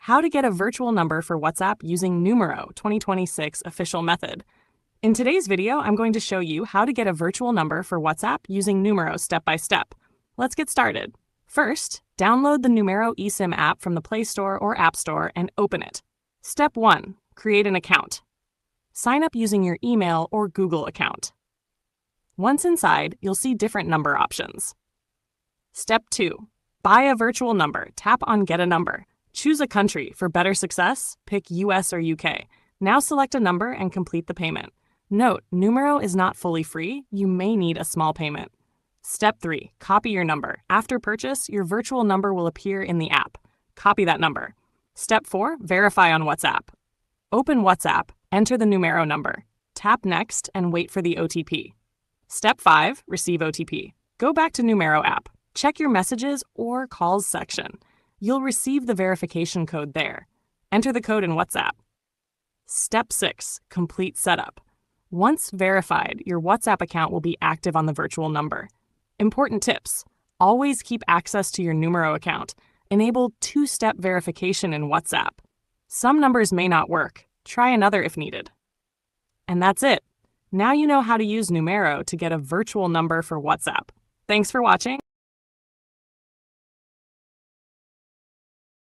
How to get a virtual number for WhatsApp using Numero 2026 official method. In today's video, I'm going to show you how to get a virtual number for WhatsApp using Numero step by step. Let's get started. First, download the Numero eSIM app from the Play Store or App Store and open it. Step 1. Create an account. Sign up using your email or Google account. Once inside, you'll see different number options. Step 2. Buy a virtual number. Tap on Get a Number. Choose a country. For better success, pick US or UK. Now select a number and complete the payment. Note, Numero is not fully free. You may need a small payment. Step 3. Copy your number. After purchase, your virtual number will appear in the app. Copy that number. Step 4. Verify on WhatsApp. Open WhatsApp. Enter the Numero number. Tap Next and wait for the OTP. Step 5. Receive OTP. Go back to Numero app. Check your messages or calls section. You'll receive the verification code there. Enter the code in WhatsApp. Step 6. Complete setup. Once verified, your WhatsApp account will be active on the virtual number. Important tips. Always keep access to your Numero account. Enable two-step verification in WhatsApp. Some numbers may not work. Try another if needed. And that's it. Now you know how to use Numero to get a virtual number for WhatsApp. Thanks for watching.